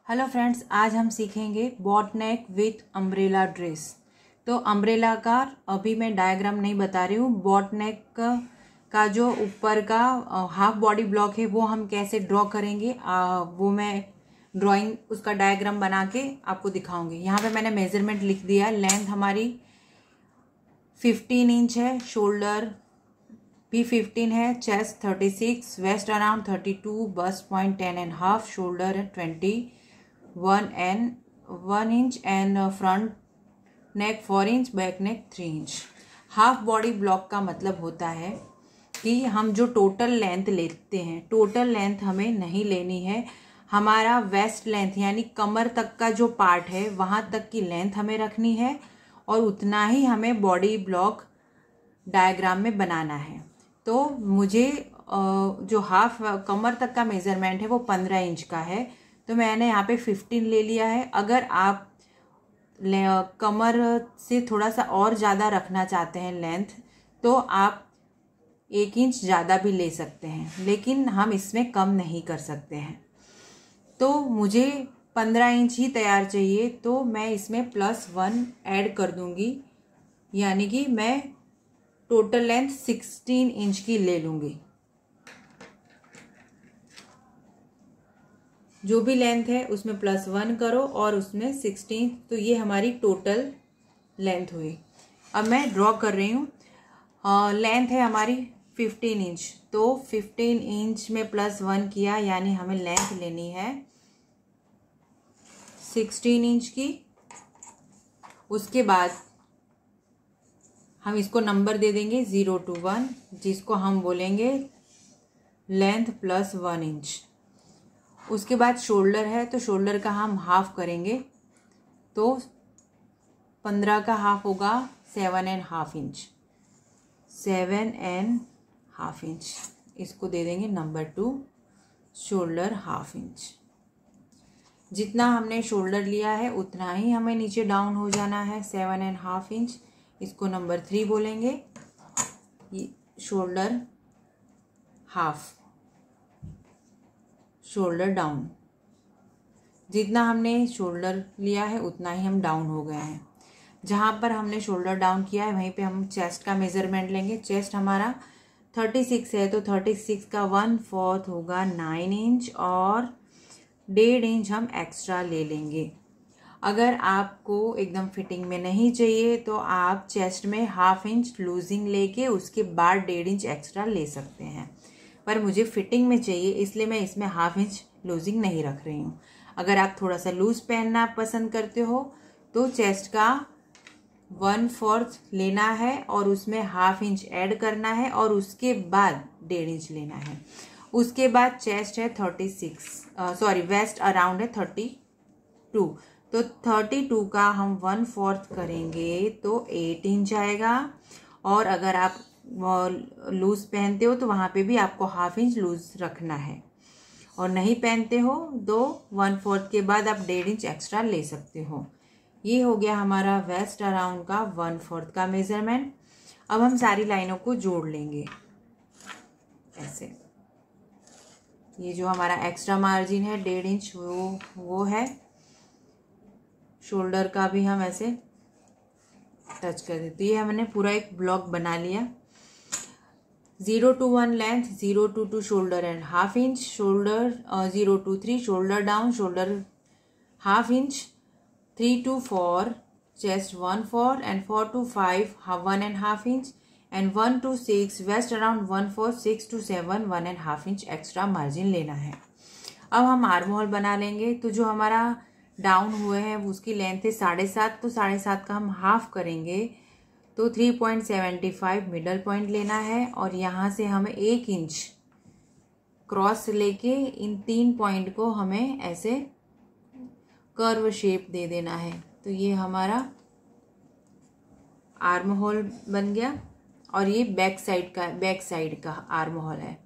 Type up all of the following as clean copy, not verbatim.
Hello friends, आज हम सीखेंगे boat neck with umbrella dress. तो अम्ब्रेला का अभी मैं डायग्राम नहीं बता रही हूँ। बॉट नेक का जो ऊपर का हाफ बॉडी ब्लॉक है वो हम कैसे ड्रॉ करेंगे वो मैं ड्राइंग उसका डायग्राम बना के आपको दिखाऊंगी। यहाँ पे मैंने मेजरमेंट लिख दिया। लेंथ हमारी 15 इंच है, शोल्डर भी 15 है, chest 36, waist around 32, bust point 10.5, shoulder 21 inch and front neck 4 inch, back neck 3 inch. Half body block का मतलब होता है कि हम जो टोटल लेंथ लेते हैं, टोटल लेंथ हमें नहीं लेनी है। हमारा वेस्ट लेंथ यानी कमर तक का जो पार्ट है वहाँ तक की लेंथ हमें रखनी है और उतना ही हमें बॉडी ब्लॉक डायग्राम में बनाना है। तो मुझे जो हाफ कमर तक का मेजरमेंट है वो 15 इंच का है, तो मैंने यहाँ पे 15 ले लिया है। अगर आप कमर से थोड़ा सा और ज़्यादा रखना चाहते हैं लेंथ, तो आप 1 इंच ज़्यादा भी ले सकते हैं, लेकिन हम इसमें कम नहीं कर सकते हैं। तो मुझे 15 इंच ही तैयार चाहिए, तो मैं इसमें +1 ऐड कर दूंगी, यानी कि मैं टोटल लेंथ 16 इंच की ले लूँगी। जो भी लेंथ है उसमें +1 करो और उसमें 16, तो ये हमारी टोटल लेंथ हुई। अब मैं ड्रॉ कर रही हूँ। लेंथ है हमारी 15 इंच, तो 15 इंच में +1 किया, यानी हमें लेंथ लेनी है 16 इंच की। उसके बाद हम इसको नंबर दे देंगे 0 to 1, जिसको हम बोलेंगे लेंथ +1 इंच। उसके बाद शोल्डर है, तो शोल्डर का हम हाफ करेंगे, तो 15 का हाफ होगा 7.5 इंच। 7.5 इंच, इसको दे देंगे नंबर 2, शोल्डर हाफ इंच। जितना हमने शोल्डर लिया है उतना ही हमें नीचे डाउन हो जाना है, 7.5 इंच। इसको नंबर 3 बोलेंगे। Shoulder half, shoulder down. जितना हमने शोल्डर लिया है उतना ही हम डाउन हो गए हैं। जहाँ पर हमने शोल्डर डाउन किया है वहीं पे हम चेस्ट का मेजरमेंट लेंगे। चेस्ट हमारा 36 है, तो 36 का 1/4 होगा 9 इंच और 1.5 इंच हम एक्स्ट्रा ले लेंगे। अगर आपको एकदम फिटिंग में नहीं चाहिए तो आप चेस्ट में 1/2 इंच लूजिंग लेके उसके बाद 1.5 इंच एक्स्ट्रा ले सकते हैं, पर मुझे फिटिंग में चाहिए इसलिए मैं इसमें 1/2 इंच लूजिंग नहीं रख रही हूँ। अगर आप थोड़ा सा लूज पहनना पसंद करते हो तो चेस्ट का 1/4 लेना है और उसमें 1/2 इंच ऐड करना है और उसके बाद 1.5 इंच लेना है। उसके बाद चेस्ट है 36, वेस्ट अराउंड है 32, तो 32 का हम 1/4 करेंगे तो 8 इंच आएगा। और अगर आप लूज पहनते हो तो वहाँ पे भी आपको 1/2 इंच लूज रखना है, और नहीं पहनते हो तो 1/4 के बाद आप 1.5 इंच एक्स्ट्रा ले सकते हो। ये हो गया हमारा वेस्ट अराउंड का 1/4 का मेजरमेंट। अब हम सारी लाइनों को जोड़ लेंगे ऐसे। ये जो हमारा एक्स्ट्रा मार्जिन है 1.5 इंच वो है। शोल्डर का भी हम ऐसे टच कर देते। ये हमने पूरा एक ब्लॉक बना लिया। 0 to 1 length, 0 to 2 shoulder and 1/2 inch, shoulder 0 to 3 shoulder down, shoulder 1/2 inch, 3 to 4 chest 1/4 and 4 to 5 1.5 inch and 1 to 6 waist around 1/4, 6 to 7 1.5 inch extra margin लेना है। अब हम आर्म होल बना लेंगे। तो जो हमारा डाउन हुए हैं उसकी लेंथ है 7.5, तो 7.5 का हम हाफ करेंगे, तो 3.75 मिडल पॉइंट लेना है और यहाँ से हमें 1 इंच क्रॉस लेके इन 3 पॉइंट को हमें ऐसे कर्व शेप दे देना है। तो ये हमारा आर्म होल बन गया और ये बैक साइड का आर्म होल है,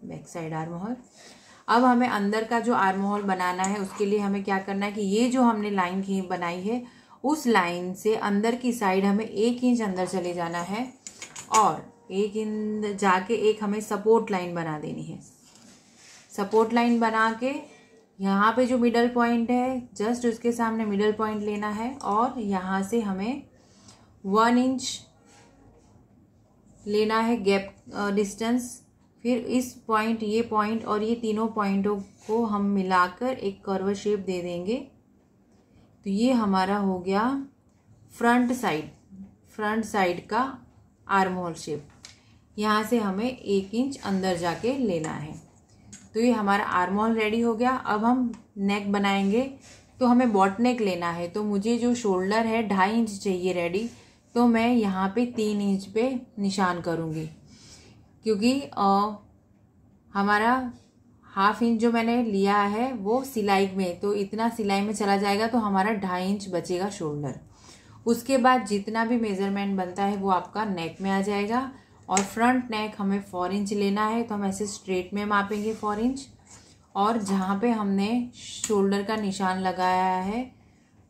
बैक साइड आर्म होल। अब हमें अंदर का जो आर्म होल बनाना है उसके लिए हमें क्या करना है कि ये जो हमने लाइन की बनाई है उस लाइन से अंदर की साइड हमें 1 इंच अंदर चले जाना है और 1 इंच जाके एक हमें सपोर्ट लाइन बना देनी है। सपोर्ट लाइन बना के यहाँ पे जो मिडल पॉइंट है जस्ट उसके सामने मिडल पॉइंट लेना है और यहाँ से हमें 1 इंच लेना है गैप डिस्टेंस। फिर इस पॉइंट, ये पॉइंट और ये तीनों पॉइंटों को हम मिलाकर एक कर्व शेप दे देंगे। तो ये हमारा हो गया फ्रंट साइड का आर्म होल शेप। यहाँ से हमें 1 इंच अंदर जाके लेना है। तो ये हमारा आर्म होल रेडी हो गया। अब हम नेक बनाएंगे। तो हमें बॉट नेक लेना है। तो मुझे जो शोल्डर है 2.5 इंच चाहिए रेडी। तो मैं यहाँ पे 3 इंच पे निशान करूँगी, क्योंकि हमारा 1/2 इंच जो मैंने लिया है वो सिलाई में, तो इतना सिलाई में चला जाएगा तो हमारा 2.5 इंच बचेगा शोल्डर। उसके बाद जितना भी मेज़रमेंट बनता है वो आपका नेक में आ जाएगा। और फ्रंट नेक हमें 4 इंच लेना है। तो हम ऐसे स्ट्रेट में मापेंगे 4 इंच, और जहाँ पे हमने शोल्डर का निशान लगाया है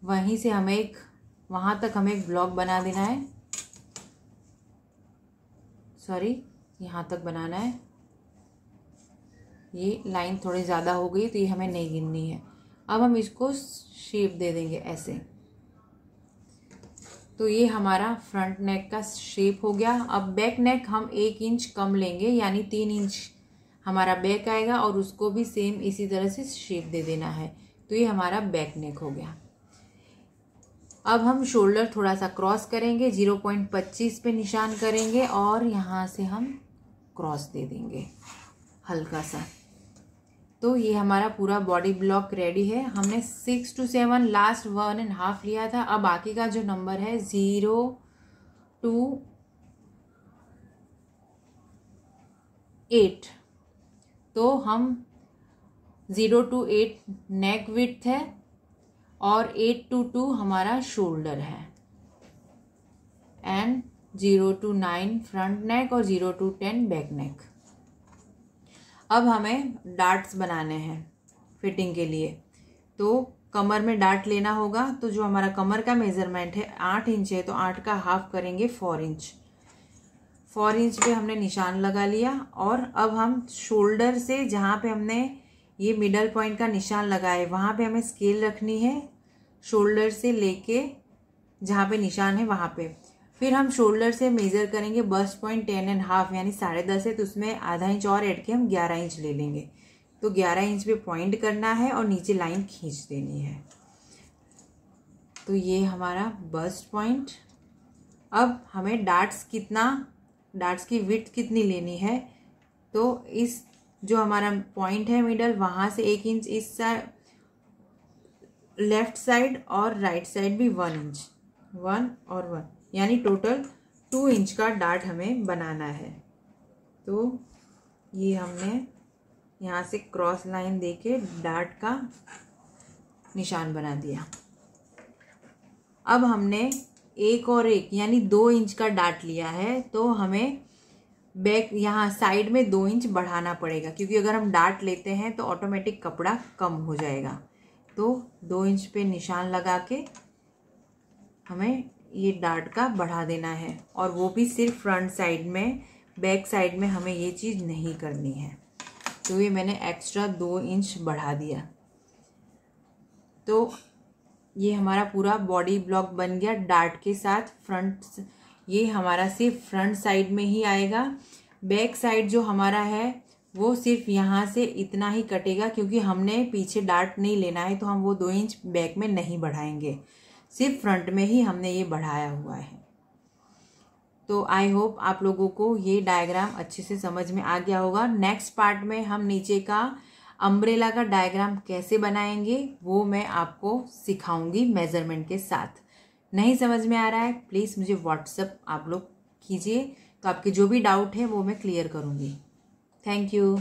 वहीं से हमें वहाँ तक हमें एक ब्लॉक बना देना है। यहाँ तक बनाना है। ये लाइन थोड़ी ज़्यादा हो गई तो ये हमें नहीं गिननी है। अब हम इसको शेप दे देंगे ऐसे। तो ये हमारा फ्रंट नेक का शेप हो गया। अब बैक नेक हम 1 इंच कम लेंगे, यानी 3 इंच हमारा बैक आएगा और उसको भी सेम इसी तरह से शेप दे देना है। तो ये हमारा बैक नेक हो गया। अब हम शोल्डर थोड़ा सा क्रॉस करेंगे, 0.25 पे निशान करेंगे और यहाँ से हम क्रॉस दे देंगे हल्का सा। तो ये हमारा पूरा बॉडी ब्लॉक रेडी है। हमने 6 to 7 लास्ट 1.5 लिया था। अब बाकी का जो नंबर है 0 to 8, तो हम 0 to 8 नेक विड्थ है और 8 to 2 हमारा शोल्डर है, एंड 0 to 9 फ्रंट नेक और 0 to 10 बैक नेक। अब हमें डार्ट्स बनाने हैं फिटिंग के लिए। तो कमर में डार्ट लेना होगा। तो जो हमारा कमर का मेज़रमेंट है 8 इंच है, तो 8 का हाफ करेंगे 4 इंच। 4 इंच पे हमने निशान लगा लिया। और अब हम शोल्डर से जहाँ पे हमने ये मिडल पॉइंट का निशान लगाए वहाँ पे हमें स्केल रखनी है, शोल्डर से लेके जहाँ पे निशान है वहाँ पे। फिर हम शोल्डर से मेज़र करेंगे बस्ट पॉइंट 10.5 यानी 10.5 है, तो उसमें आधा इंच और ऐड के हम 11 इंच ले लेंगे। तो 11 इंच पे पॉइंट करना है और नीचे लाइन खींच देनी है। तो ये हमारा बस्ट पॉइंट। अब हमें डार्ट्स की विड्थ कितनी लेनी है। तो इस जो हमारा पॉइंट है मिडल, वहाँ से 1 इंच इस साइड लेफ्ट साइड और राइट साइड भी 1 इंच, 1 और 1, यानी टोटल 2 इंच का डार्ट हमें बनाना है। तो ये हमने यहाँ से क्रॉस लाइन देके डार्ट का निशान बना दिया। अब हमने 1 और 1 यानी 2 इंच का डार्ट लिया है। तो हमें बैक यहाँ साइड में 2 इंच बढ़ाना पड़ेगा, क्योंकि अगर हम डार्ट लेते हैं तो ऑटोमेटिक कपड़ा कम हो जाएगा। तो 2 इंच पे निशान लगा के हमें ये डार्ट का बढ़ा देना है, और वो भी सिर्फ फ्रंट साइड में, बैक साइड में हमें ये चीज़ नहीं करनी है। तो ये मैंने एक्स्ट्रा 2 इंच बढ़ा दिया। तो ये हमारा पूरा बॉडी ब्लॉक बन गया डार्ट के साथ। फ्रंट ये हमारा सिर्फ फ्रंट साइड में ही आएगा। बैक साइड जो हमारा है वो सिर्फ यहाँ से इतना ही कटेगा, क्योंकि हमने पीछे डार्ट नहीं लेना है, तो हम वो 2 इंच बैक में नहीं बढ़ाएंगे, सिर्फ फ्रंट में ही हमने ये बढ़ाया हुआ है। तो आई होप आप लोगों को ये डायग्राम अच्छे से समझ में आ गया होगा। नेक्स्ट पार्ट में हम नीचे का अम्ब्रेला का डायग्राम कैसे बनाएंगे वो मैं आपको सिखाऊंगी मेजरमेंट के साथ। नहीं समझ में आ रहा है प्लीज़ मुझे व्हाट्सएप आप लोग कीजिए, तो आपके जो भी डाउट है वो मैं क्लियर करूँगी। Thank you.